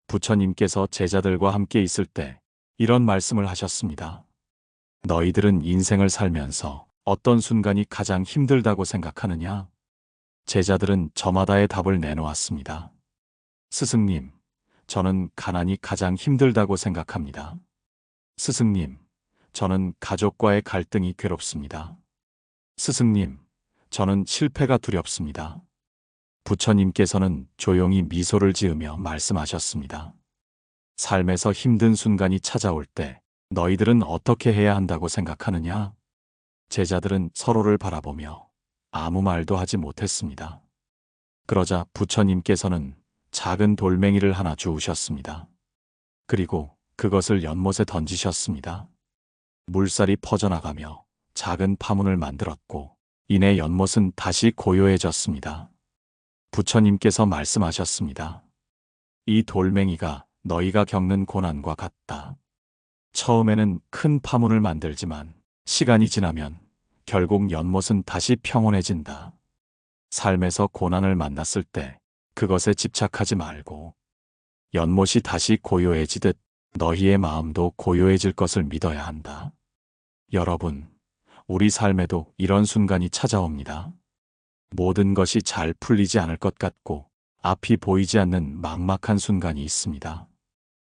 부처님께서 제자들과 함께 있을 때 이런 말씀을 하셨습니다. 너희들은 인생을 살면서 어떤 순간이 가장 힘들다고 생각하느냐? 제자들은 저마다의 답을 내놓았습니다. 스승님, 저는 가난이 가장 힘들다고 생각합니다. 스승님, 저는 가족과의 갈등이 괴롭습니다. 스승님, 저는 실패가 두렵습니다. 부처님께서는 조용히 미소를 지으며 말씀하셨습니다. 삶에서 힘든 순간이 찾아올 때 너희들은 어떻게 해야 한다고 생각하느냐? 제자들은 서로를 바라보며 아무 말도 하지 못했습니다. 그러자 부처님께서는 작은 돌멩이를 하나 주우셨습니다. 그리고 그것을 연못에 던지셨습니다. 물살이 퍼져나가며 작은 파문을 만들었고 이내 연못은 다시 고요해졌습니다. 부처님께서 말씀하셨습니다. 이 돌멩이가 너희가 겪는 고난과 같다. 처음에는 큰 파문을 만들지만 시간이 지나면 결국 연못은 다시 평온해진다. 삶에서 고난을 만났을 때 그것에 집착하지 말고 연못이 다시 고요해지듯 너희의 마음도 고요해질 것을 믿어야 한다. 여러분, 우리 삶에도 이런 순간이 찾아옵니다. 모든 것이 잘 풀리지 않을 것 같고 앞이 보이지 않는 막막한 순간이 있습니다.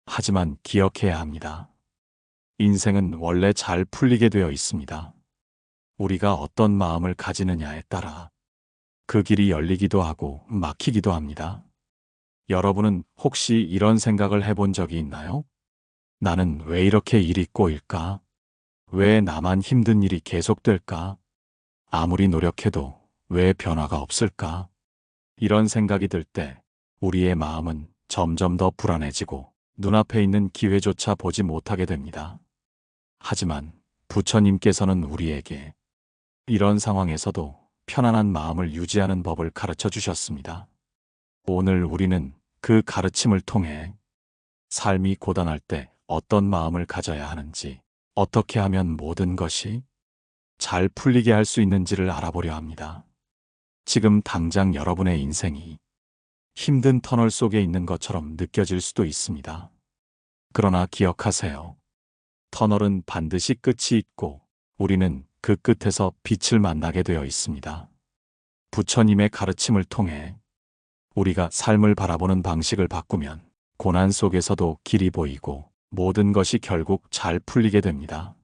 하지만 기억해야 합니다. 인생은 원래 잘 풀리게 되어 있습니다. 우리가 어떤 마음을 가지느냐에 따라 그 길이 열리기도 하고 막히기도 합니다. 여러분은 혹시 이런 생각을 해본 적이 있나요? 나는 왜 이렇게 일이 꼬일까? 왜 나만 힘든 일이 계속될까? 아무리 노력해도 왜 변화가 없을까? 이런 생각이 들 때 우리의 마음은 점점 더 불안해지고 눈앞에 있는 기회조차 보지 못하게 됩니다. 하지만 부처님께서는 우리에게 이런 상황에서도 편안한 마음을 유지하는 법을 가르쳐 주셨습니다. 오늘 우리는 그 가르침을 통해 삶이 고단할 때 어떤 마음을 가져야 하는지, 어떻게 하면 모든 것이 잘 풀리게 할 수 있는지를 알아보려 합니다. 지금 당장 여러분의 인생이 힘든 터널 속에 있는 것처럼 느껴질 수도 있습니다. 그러나 기억하세요. 터널은 반드시 끝이 있고 우리는 그 끝에서 빛을 만나게 되어 있습니다. 부처님의 가르침을 통해 우리가 삶을 바라보는 방식을 바꾸면 고난 속에서도 길이 보이고 모든 것이 결국 잘 풀리게 됩니다.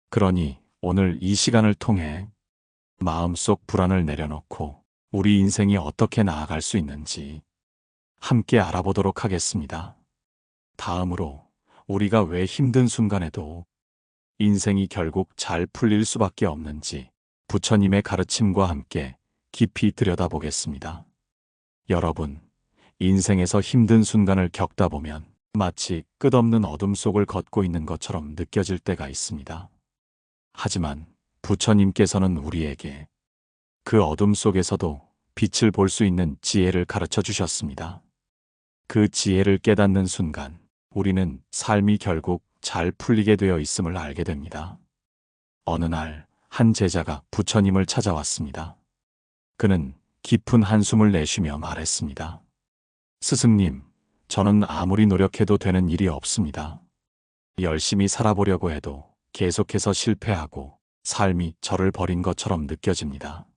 그러니 오늘 이 시간을 통해 마음속 불안을 내려놓고 우리 인생이 어떻게 나아갈 수 있는지 함께 알아보도록 하겠습니다. 다음으로 우리가 왜 힘든 순간에도 인생이 결국 잘 풀릴 수밖에 없는지 부처님의 가르침과 함께 깊이 들여다보겠습니다. 여러분, 인생에서 힘든 순간을 겪다 보면 마치 끝없는 어둠 속을 걷고 있는 것처럼 느껴질 때가 있습니다. 하지만 부처님께서는 우리에게 그 어둠 속에서도 빛을 볼 수 있는 지혜를 가르쳐 주셨습니다. 그 지혜를 깨닫는 순간 우리는 삶이 결국 잘 풀리게 되어 있음을 알게 됩니다. 어느 날 한 제자가 부처님을 찾아왔습니다. 그는 깊은 한숨을 내쉬며 말했습니다. 스승님, 저는 아무리 노력해도 되는 일이 없습니다. 열심히 살아보려고 해도 계속해서 실패하고 삶이 저를 버린 것처럼 느껴집니다.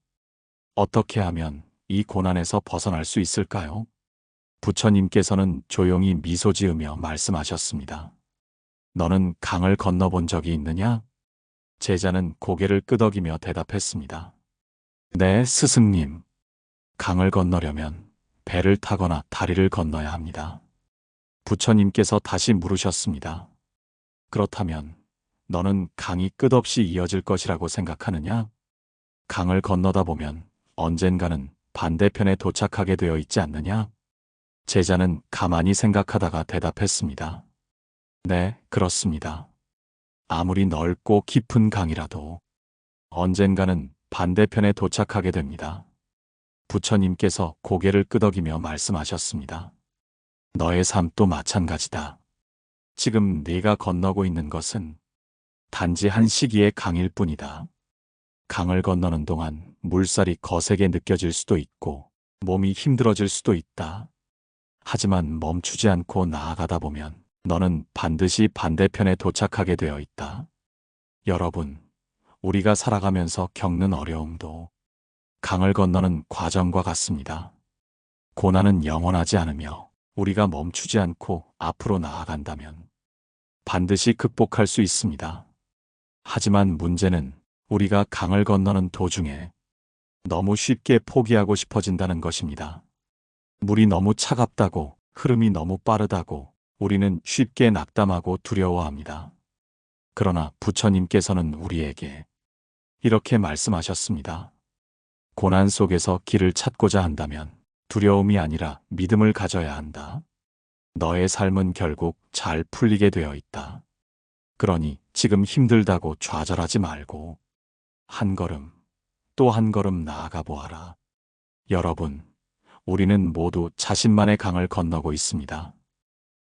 어떻게 하면 이 고난에서 벗어날 수 있을까요? 부처님께서는 조용히 미소 지으며 말씀하셨습니다. 너는 강을 건너본 적이 있느냐? 제자는 고개를 끄덕이며 대답했습니다. 네, 스승님. 강을 건너려면 배를 타거나 다리를 건너야 합니다. 부처님께서 다시 물으셨습니다. 그렇다면 너는 강이 끝없이 이어질 것이라고 생각하느냐? 강을 건너다 보면 언젠가는 반대편에 도착하게 되어 있지 않느냐? 제자는 가만히 생각하다가 대답했습니다. 네, 그렇습니다. 아무리 넓고 깊은 강이라도 언젠가는 반대편에 도착하게 됩니다. 부처님께서 고개를 끄덕이며 말씀하셨습니다. 너의 삶도 마찬가지다. 지금 네가 건너고 있는 것은 단지 한 시기의 강일 뿐이다. 강을 건너는 동안 물살이 거세게 느껴질 수도 있고 몸이 힘들어질 수도 있다. 하지만 멈추지 않고 나아가다 보면 너는 반드시 반대편에 도착하게 되어 있다. 여러분, 우리가 살아가면서 겪는 어려움도 강을 건너는 과정과 같습니다. 고난은 영원하지 않으며 우리가 멈추지 않고 앞으로 나아간다면 반드시 극복할 수 있습니다. 하지만 문제는 우리가 강을 건너는 도중에 너무 쉽게 포기하고 싶어진다는 것입니다. 물이 너무 차갑다고, 흐름이 너무 빠르다고 우리는 쉽게 낙담하고 두려워합니다. 그러나 부처님께서는 우리에게 이렇게 말씀하셨습니다. 고난 속에서 길을 찾고자 한다면 두려움이 아니라 믿음을 가져야 한다. 너의 삶은 결국 잘 풀리게 되어 있다. 그러니 지금 힘들다고 좌절하지 말고 한 걸음, 또 한 걸음 나아가 보아라. 여러분, 우리는 모두 자신만의 강을 건너고 있습니다.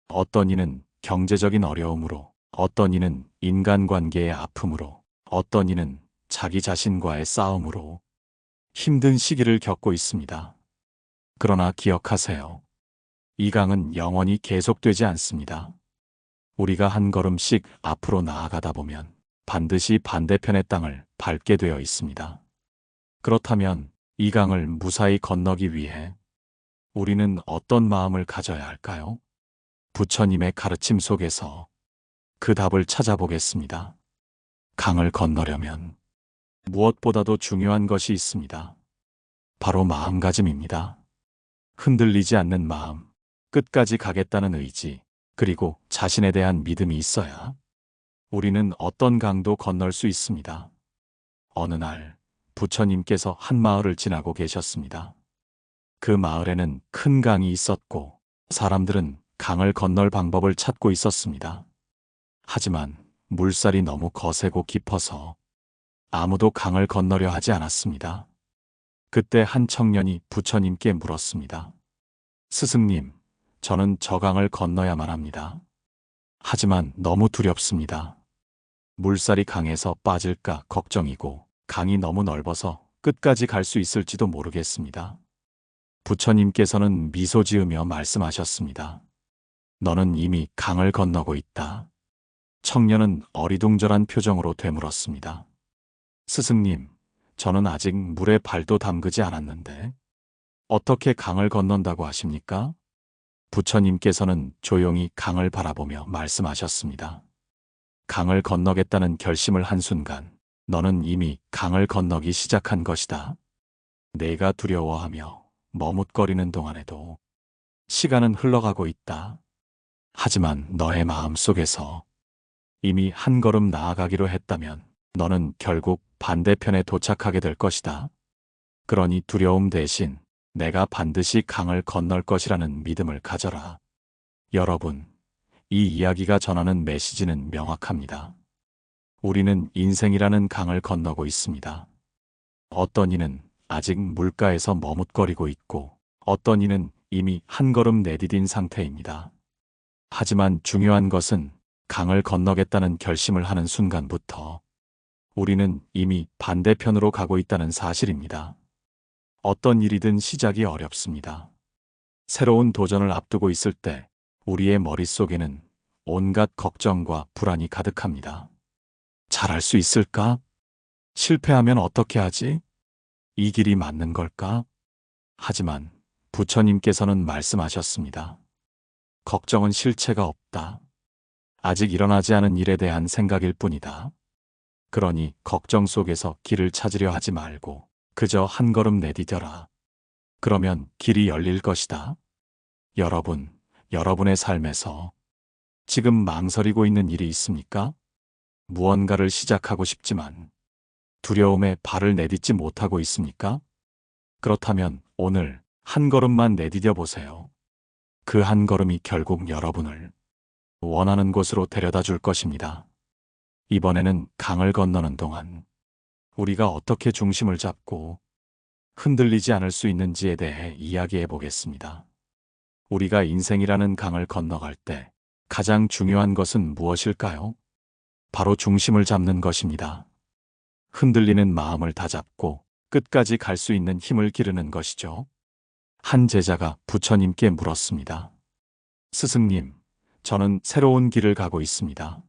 어떤 이는 경제적인 어려움으로, 어떤 이는 인간관계의 아픔으로, 어떤 이는 자기 자신과의 싸움으로 힘든 시기를 겪고 있습니다. 그러나 기억하세요. 이 강은 영원히 계속되지 않습니다. 우리가 한 걸음씩 앞으로 나아가다 보면 반드시 반대편의 땅을 밟게 되어 있습니다. 그렇다면 이 강을 무사히 건너기 위해 우리는 어떤 마음을 가져야 할까요? 부처님의 가르침 속에서 그 답을 찾아보겠습니다. 강을 건너려면 무엇보다도 중요한 것이 있습니다. 바로 마음가짐입니다. 흔들리지 않는 마음, 끝까지 가겠다는 의지, 그리고 자신에 대한 믿음이 있어야 우리는 어떤 강도 건널 수 있습니다. 어느 날 부처님께서 한 마을을 지나고 계셨습니다. 그 마을에는 큰 강이 있었고 사람들은 강을 건널 방법을 찾고 있었습니다. 하지만 물살이 너무 거세고 깊어서 아무도 강을 건너려 하지 않았습니다. 그때 한 청년이 부처님께 물었습니다. 스승님, 저는 저 강을 건너야만 합니다. 하지만 너무 두렵습니다. 물살이 강해서 빠질까 걱정이고 강이 너무 넓어서 끝까지 갈 수 있을지도 모르겠습니다. 부처님께서는 미소 지으며 말씀하셨습니다. 너는 이미 강을 건너고 있다. 청년은 어리둥절한 표정으로 되물었습니다. 스승님, 저는 아직 물에 발도 담그지 않았는데 어떻게 강을 건넌다고 하십니까? 부처님께서는 조용히 강을 바라보며 말씀하셨습니다. 강을 건너겠다는 결심을 한 순간 너는 이미 강을 건너기 시작한 것이다. 내가 두려워하며 머뭇거리는 동안에도 시간은 흘러가고 있다. 하지만 너의 마음 속에서 이미 한 걸음 나아가기로 했다면 너는 결국 반대편에 도착하게 될 것이다. 그러니 두려움 대신 내가 반드시 강을 건널 것이라는 믿음을 가져라. 여러분, 이 이야기가 전하는 메시지는 명확합니다. 우리는 인생이라는 강을 건너고 있습니다. 어떤 이는 아직 물가에서 머뭇거리고 있고 어떤 이는 이미 한 걸음 내디딘 상태입니다. 하지만 중요한 것은 강을 건너겠다는 결심을 하는 순간부터 우리는 이미 반대편으로 가고 있다는 사실입니다. 어떤 일이든 시작이 어렵습니다. 새로운 도전을 앞두고 있을 때 우리의 머릿속에는 온갖 걱정과 불안이 가득합니다. 잘할 수 있을까? 실패하면 어떻게 하지? 이 길이 맞는 걸까? 하지만 부처님께서는 말씀하셨습니다. 걱정은 실체가 없다. 아직 일어나지 않은 일에 대한 생각일 뿐이다. 그러니 걱정 속에서 길을 찾으려 하지 말고 그저 한 걸음 내디뎌라. 그러면 길이 열릴 것이다. 여러분, 여러분의 삶에서 지금 망설이고 있는 일이 있습니까? 무언가를 시작하고 싶지만 두려움에 발을 내딛지 못하고 있습니까? 그렇다면 오늘 한 걸음만 내디뎌 보세요. 그 한 걸음이 결국 여러분을 원하는 곳으로 데려다 줄 것입니다. 이번에는 강을 건너는 동안 우리가 어떻게 중심을 잡고 흔들리지 않을 수 있는지에 대해 이야기해 보겠습니다. 우리가 인생이라는 강을 건너갈 때 가장 중요한 것은 무엇일까요? 바로 중심을 잡는 것입니다. 흔들리는 마음을 다잡고 끝까지 갈 수 있는 힘을 기르는 것이죠. 한 제자가 부처님께 물었습니다. 스승님, 저는 새로운 길을 가고 있습니다.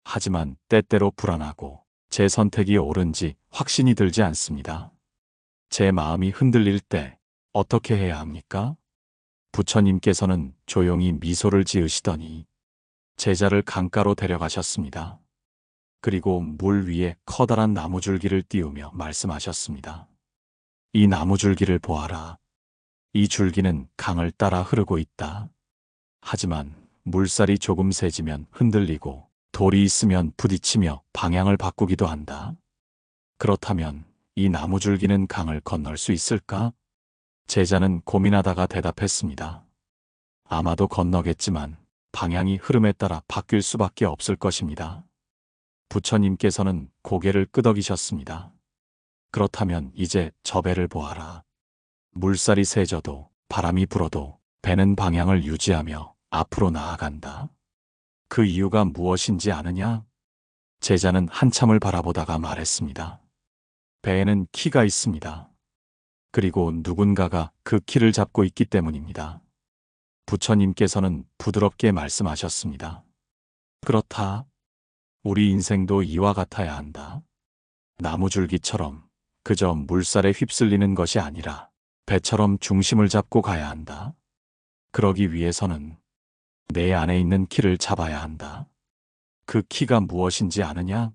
하지만 때때로 불안하고 제 선택이 옳은지 확신이 들지 않습니다. 제 마음이 흔들릴 때 어떻게 해야 합니까? 부처님께서는 조용히 미소를 지으시더니 제자를 강가로 데려가셨습니다. 그리고 물 위에 커다란 나무줄기를 띄우며 말씀하셨습니다. 이 나무줄기를 보아라. 이 줄기는 강을 따라 흐르고 있다. 하지만 물살이 조금 세지면 흔들리고 돌이 있으면 부딪히며 방향을 바꾸기도 한다. 그렇다면 이 나무줄기는 강을 건널 수 있을까? 제자는 고민하다가 대답했습니다. 아마도 건너겠지만 방향이 흐름에 따라 바뀔 수밖에 없을 것입니다. 부처님께서는 고개를 끄덕이셨습니다. 그렇다면 이제 저 배를 보아라. 물살이 세져도 바람이 불어도 배는 방향을 유지하며 앞으로 나아간다. 그 이유가 무엇인지 아느냐? 제자는 한참을 바라보다가 말했습니다. 배에는 키가 있습니다. 그리고 누군가가 그 키를 잡고 있기 때문입니다. 부처님께서는 부드럽게 말씀하셨습니다. 그렇다. 우리 인생도 이와 같아야 한다. 나무줄기처럼 그저 물살에 휩쓸리는 것이 아니라 배처럼 중심을 잡고 가야 한다. 그러기 위해서는 내 안에 있는 키를 잡아야 한다. 그 키가 무엇인지 아느냐?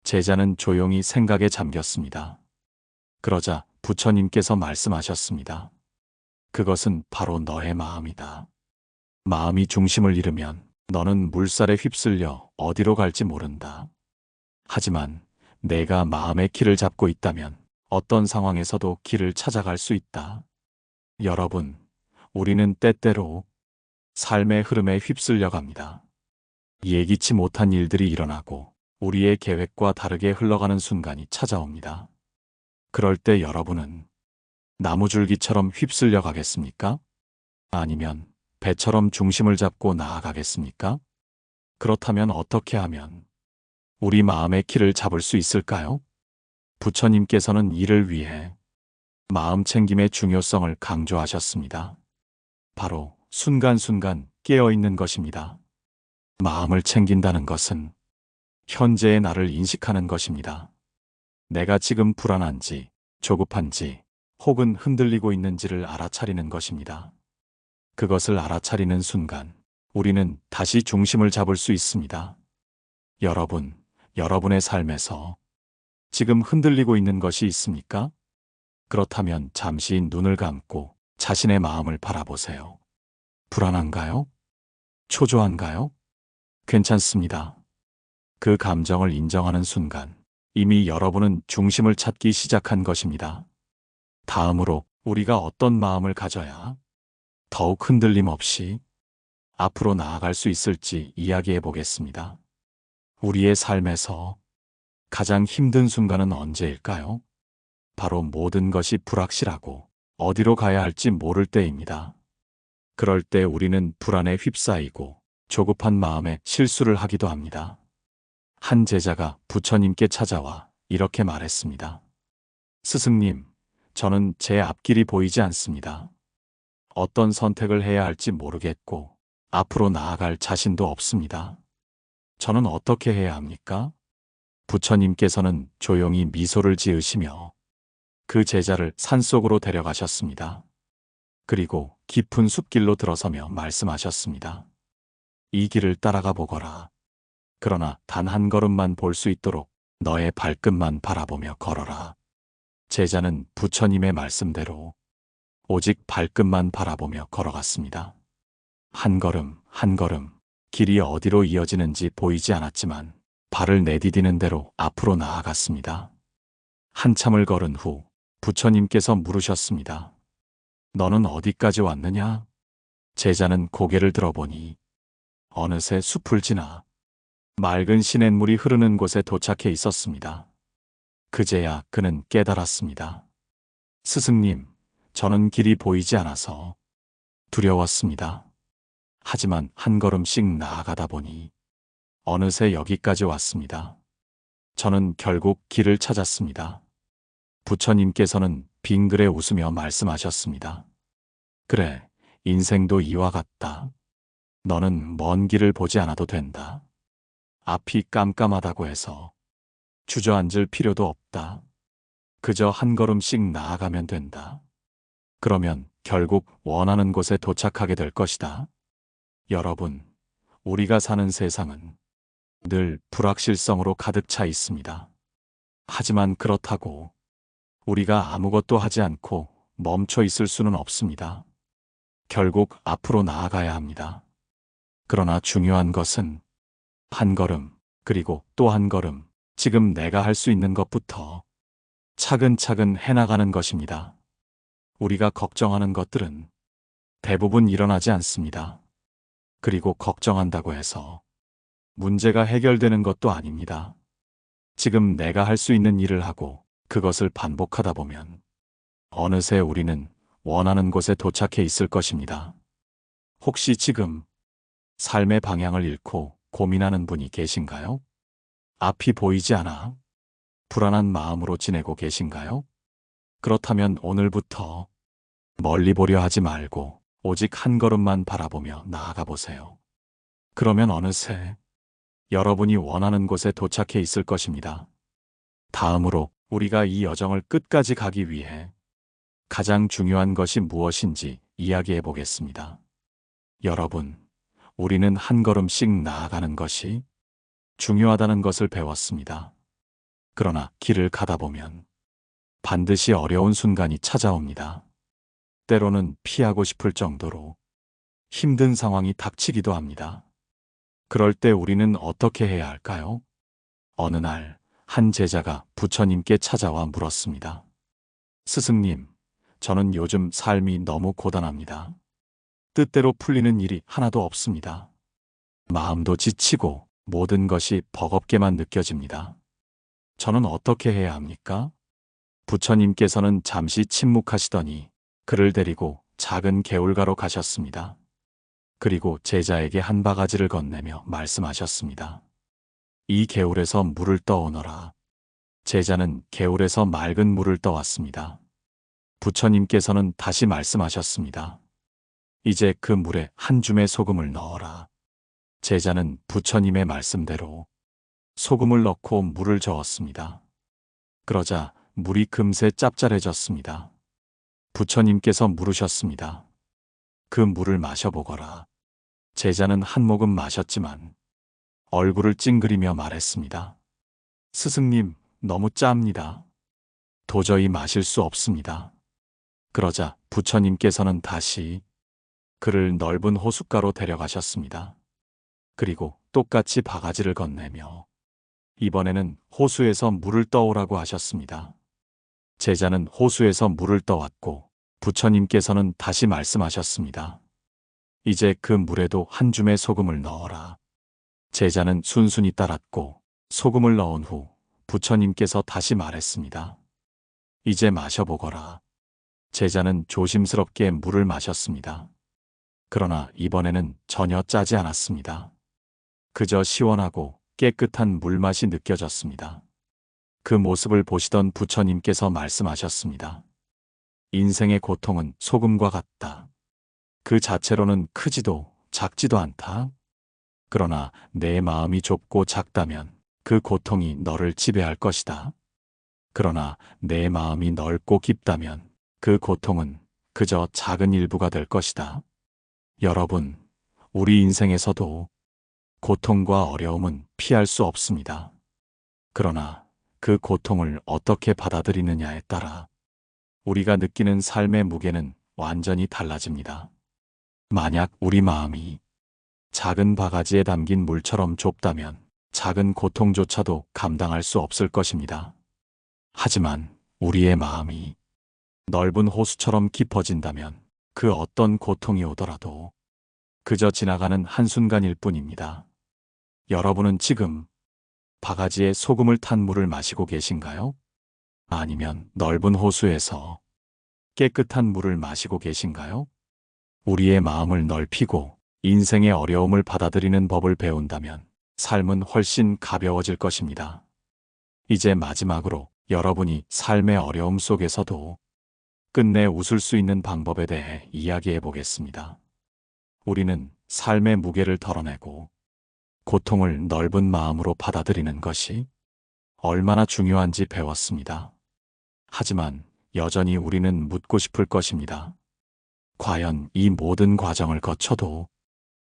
제자는 조용히 생각에 잠겼습니다. 그러자 부처님께서 말씀하셨습니다. 그것은 바로 너의 마음이다. 마음이 중심을 잃으면 너는 물살에 휩쓸려 어디로 갈지 모른다. 하지만 내가 마음의 키를 잡고 있다면 어떤 상황에서도 길을 찾아갈 수 있다. 여러분, 우리는 때때로 삶의 흐름에 휩쓸려 갑니다. 예기치 못한 일들이 일어나고 우리의 계획과 다르게 흘러가는 순간이 찾아옵니다. 그럴 때 여러분은 나무줄기처럼 휩쓸려 가겠습니까? 아니면 배처럼 중심을 잡고 나아가겠습니까? 그렇다면 어떻게 하면 우리 마음의 키를 잡을 수 있을까요? 부처님께서는 이를 위해 마음 챙김의 중요성을 강조하셨습니다. 바로 순간순간 깨어있는 것입니다. 마음을 챙긴다는 것은 현재의 나를 인식하는 것입니다. 내가 지금 불안한지, 조급한지, 혹은 흔들리고 있는지를 알아차리는 것입니다. 그것을 알아차리는 순간 우리는 다시 중심을 잡을 수 있습니다. 여러분, 여러분의 삶에서 지금 흔들리고 있는 것이 있습니까? 그렇다면 잠시 눈을 감고 자신의 마음을 바라보세요. 불안한가요? 초조한가요? 괜찮습니다. 그 감정을 인정하는 순간 이미 여러분은 중심을 찾기 시작한 것입니다. 다음으로 우리가 어떤 마음을 가져야 더욱 흔들림 없이 앞으로 나아갈 수 있을지 이야기해 보겠습니다. 우리의 삶에서 가장 힘든 순간은 언제일까요? 바로 모든 것이 불확실하고 어디로 가야 할지 모를 때입니다. 그럴 때 우리는 불안에 휩싸이고 조급한 마음에 실수를 하기도 합니다. 한 제자가 부처님께 찾아와 이렇게 말했습니다. 스승님, 저는 제 앞길이 보이지 않습니다. 어떤 선택을 해야 할지 모르겠고 앞으로 나아갈 자신도 없습니다. 저는 어떻게 해야 합니까? 부처님께서는 조용히 미소를 지으시며 그 제자를 산속으로 데려가셨습니다. 그리고 깊은 숲길로 들어서며 말씀하셨습니다. 이 길을 따라가 보거라. 그러나 단 한 걸음만 볼 수 있도록 너의 발끝만 바라보며 걸어라. 제자는 부처님의 말씀대로 오직 발끝만 바라보며 걸어갔습니다. 한 걸음 한 걸음 길이 어디로 이어지는지 보이지 않았지만 발을 내디디는 대로 앞으로 나아갔습니다. 한참을 걸은 후 부처님께서 물으셨습니다. 너는 어디까지 왔느냐? 제자는 고개를 들어보니 어느새 숲을 지나 맑은 시냇물이 흐르는 곳에 도착해 있었습니다. 그제야 그는 깨달았습니다. 스승님, 저는 길이 보이지 않아서 두려웠습니다. 하지만 한 걸음씩 나아가다 보니 어느새 여기까지 왔습니다. 저는 결국 길을 찾았습니다. 부처님께서는 빙그레 웃으며 말씀하셨습니다. 그래, 인생도 이와 같다. 너는 먼 길을 보지 않아도 된다. 앞이 깜깜하다고 해서 주저앉을 필요도 없다. 그저 한 걸음씩 나아가면 된다. 그러면 결국 원하는 곳에 도착하게 될 것이다. 여러분, 우리가 사는 세상은 늘 불확실성으로 가득 차 있습니다. 하지만 그렇다고 우리가 아무것도 하지 않고 멈춰 있을 수는 없습니다. 결국 앞으로 나아가야 합니다. 그러나 중요한 것은 한 걸음, 그리고 또 한 걸음, 지금 내가 할 수 있는 것부터 차근차근 해나가는 것입니다. 우리가 걱정하는 것들은 대부분 일어나지 않습니다. 그리고 걱정한다고 해서 문제가 해결되는 것도 아닙니다. 지금 내가 할 수 있는 일을 하고 그것을 반복하다 보면 어느새 우리는 원하는 곳에 도착해 있을 것입니다. 혹시 지금 삶의 방향을 잃고 고민하는 분이 계신가요? 앞이 보이지 않아 불안한 마음으로 지내고 계신가요? 그렇다면 오늘부터 멀리 보려 하지 말고 오직 한 걸음만 바라보며 나아가 보세요. 그러면 어느새 여러분이 원하는 곳에 도착해 있을 것입니다. 다음으로 우리가 이 여정을 끝까지 가기 위해 가장 중요한 것이 무엇인지 이야기해 보겠습니다. 여러분, 우리는 한 걸음씩 나아가는 것이 중요하다는 것을 배웠습니다. 그러나 길을 가다 보면 반드시 어려운 순간이 찾아옵니다. 때로는 피하고 싶을 정도로 힘든 상황이 닥치기도 합니다. 그럴 때 우리는 어떻게 해야 할까요? 어느 날 한 제자가 부처님께 찾아와 물었습니다. 스승님, 저는 요즘 삶이 너무 고단합니다. 뜻대로 풀리는 일이 하나도 없습니다. 마음도 지치고 모든 것이 버겁게만 느껴집니다. 저는 어떻게 해야 합니까? 부처님께서는 잠시 침묵하시더니 그를 데리고 작은 개울가로 가셨습니다. 그리고 제자에게 한 바가지를 건네며 말씀하셨습니다. 이 개울에서 물을 떠오너라. 제자는 개울에서 맑은 물을 떠왔습니다. 부처님께서는 다시 말씀하셨습니다. 이제 그 물에 한 줌의 소금을 넣어라. 제자는 부처님의 말씀대로 소금을 넣고 물을 저었습니다. 그러자 물이 금세 짭짤해졌습니다. 부처님께서 물으셨습니다. 그 물을 마셔보거라. 제자는 한 모금 마셨지만 얼굴을 찡그리며 말했습니다. 스승님, 너무 짭니다. 도저히 마실 수 없습니다. 그러자 부처님께서는 다시 그를 넓은 호숫가로 데려가셨습니다. 그리고 똑같이 바가지를 건네며 이번에는 호수에서 물을 떠오라고 하셨습니다. 제자는 호수에서 물을 떠왔고 부처님께서는 다시 말씀하셨습니다. 이제 그 물에도 한 줌의 소금을 넣어라. 제자는 순순히 따랐고 소금을 넣은 후 부처님께서 다시 말했습니다. 이제 마셔보거라. 제자는 조심스럽게 물을 마셨습니다. 그러나 이번에는 전혀 짜지 않았습니다. 그저 시원하고 깨끗한 물맛이 느껴졌습니다. 그 모습을 보시던 부처님께서 말씀하셨습니다. 인생의 고통은 소금과 같다. 그 자체로는 크지도 작지도 않다. 그러나 내 마음이 좁고 작다면 그 고통이 너를 지배할 것이다. 그러나 내 마음이 넓고 깊다면 그 고통은 그저 작은 일부가 될 것이다. 여러분, 우리 인생에서도 고통과 어려움은 피할 수 없습니다. 그러나 그 고통을 어떻게 받아들이느냐에 따라 우리가 느끼는 삶의 무게는 완전히 달라집니다. 만약 우리 마음이 작은 바가지에 담긴 물처럼 좁다면 작은 고통조차도 감당할 수 없을 것입니다. 하지만 우리의 마음이 넓은 호수처럼 깊어진다면 그 어떤 고통이 오더라도 그저 지나가는 한순간일 뿐입니다. 여러분은 지금 바가지에 소금을 탄 물을 마시고 계신가요? 아니면 넓은 호수에서 깨끗한 물을 마시고 계신가요? 우리의 마음을 넓히고 인생의 어려움을 받아들이는 법을 배운다면 삶은 훨씬 가벼워질 것입니다. 이제 마지막으로 여러분이 삶의 어려움 속에서도 끝내 웃을 수 있는 방법에 대해 이야기해 보겠습니다. 우리는 삶의 무게를 덜어내고 고통을 넓은 마음으로 받아들이는 것이 얼마나 중요한지 배웠습니다. 하지만 여전히 우리는 묻고 싶을 것입니다. 과연 이 모든 과정을 거쳐도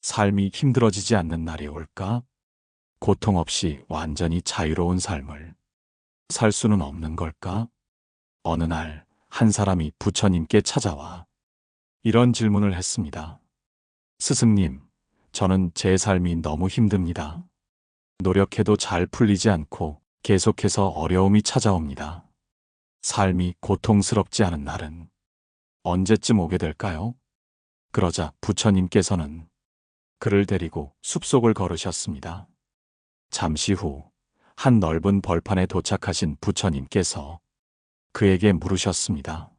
삶이 힘들어지지 않는 날이 올까? 고통 없이 완전히 자유로운 삶을 살 수는 없는 걸까? 어느 날 한 사람이 부처님께 찾아와 이런 질문을 했습니다. 스승님, 저는 제 삶이 너무 힘듭니다. 노력해도 잘 풀리지 않고 계속해서 어려움이 찾아옵니다. 삶이 고통스럽지 않은 날은 언제쯤 오게 될까요? 그러자 부처님께서는 그를 데리고 숲속을 걸으셨습니다. 잠시 후 한 넓은 벌판에 도착하신 부처님께서 그에게 물으셨습니다.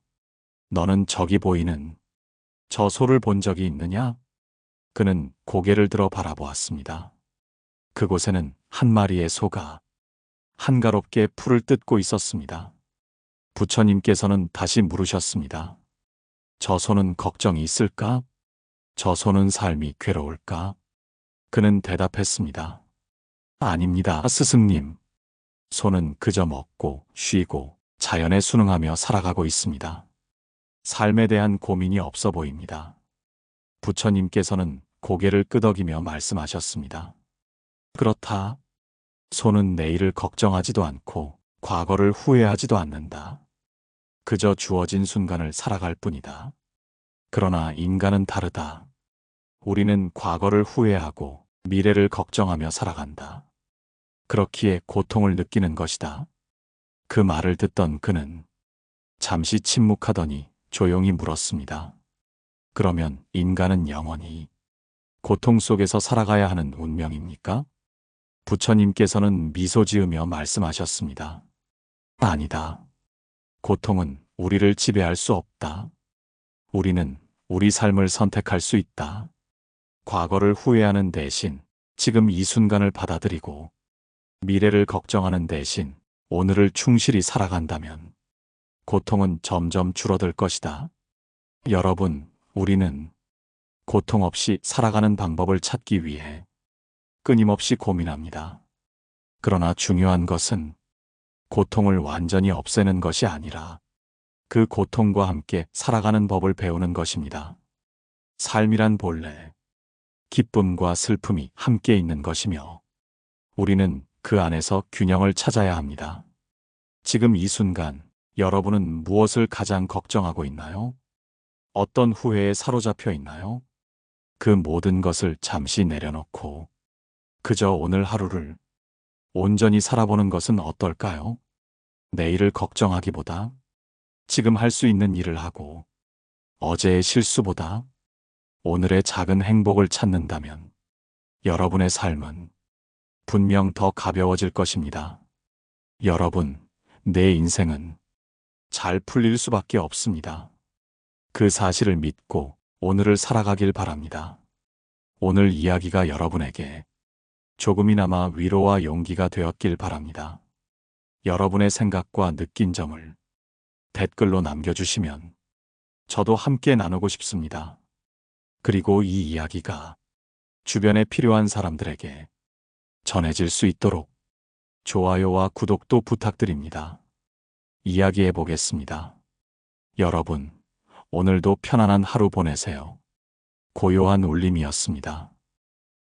너는 저기 보이는 저 소를 본 적이 있느냐? 그는 고개를 들어 바라보았습니다. 그곳에는 한 마리의 소가 한가롭게 풀을 뜯고 있었습니다. 부처님께서는 다시 물으셨습니다. 저 소는 걱정이 있을까? 저 소는 삶이 괴로울까? 그는 대답했습니다. 아닙니다, 스승님. 소는 그저 먹고 쉬고 자연에 순응하며 살아가고 있습니다. 삶에 대한 고민이 없어 보입니다. 부처님께서는 고개를 끄덕이며 말씀하셨습니다. 그렇다. 소는 내일을 걱정하지도 않고 과거를 후회하지도 않는다. 그저 주어진 순간을 살아갈 뿐이다. 그러나 인간은 다르다. 우리는 과거를 후회하고 미래를 걱정하며 살아간다. 그렇기에 고통을 느끼는 것이다. 그 말을 듣던 그는 잠시 침묵하더니 조용히 물었습니다. 그러면 인간은 영원히 고통 속에서 살아가야 하는 운명입니까? 부처님께서는 미소 지으며 말씀하셨습니다. 아니다. 고통은 우리를 지배할 수 없다. 우리는 우리 삶을 선택할 수 있다. 과거를 후회하는 대신 지금 이 순간을 받아들이고 미래를 걱정하는 대신 오늘을 충실히 살아간다면 고통은 점점 줄어들 것이다. 여러분, 우리는 고통 없이 살아가는 방법을 찾기 위해 끊임없이 고민합니다. 그러나 중요한 것은 고통을 완전히 없애는 것이 아니라 그 고통과 함께 살아가는 법을 배우는 것입니다. 삶이란 본래 기쁨과 슬픔이 함께 있는 것이며 우리는 그 안에서 균형을 찾아야 합니다. 지금 이 순간 여러분은 무엇을 가장 걱정하고 있나요? 어떤 후회에 사로잡혀 있나요? 그 모든 것을 잠시 내려놓고 그저 오늘 하루를 온전히 살아보는 것은 어떨까요? 내일을 걱정하기보다 지금 할 수 있는 일을 하고 어제의 실수보다 오늘의 작은 행복을 찾는다면 여러분의 삶은 분명 더 가벼워질 것입니다. 여러분, 내 인생은 잘 풀릴 수밖에 없습니다. 그 사실을 믿고 오늘을 살아가길 바랍니다. 오늘 이야기가 여러분에게 조금이나마 위로와 용기가 되었길 바랍니다. 여러분의 생각과 느낀 점을 댓글로 남겨주시면 저도 함께 나누고 싶습니다. 그리고 이 이야기가 주변에 필요한 사람들에게 전해질 수 있도록 좋아요와 구독도 부탁드립니다. 이야기해 보겠습니다. 여러분, 오늘도 편안한 하루 보내세요. 고요한 울림이었습니다.